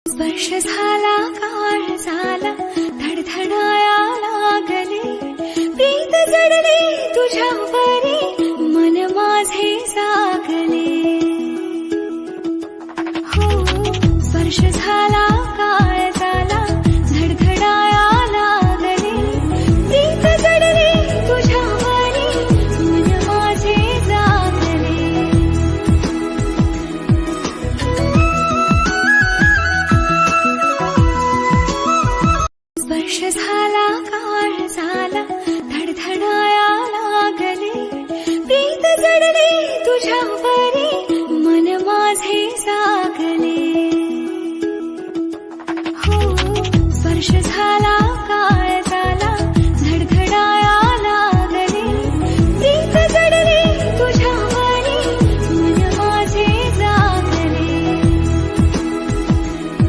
स्पर्श झाला काळ झाला धडधडाया लागले प्रीत जडले तुझ्यावरी मन माझे जागले हो स्पर्श झाला काळ झाला धडधडाया लागले प्रीत जडले तुझ्यावरी मन माझे जागले स्पर्श झाला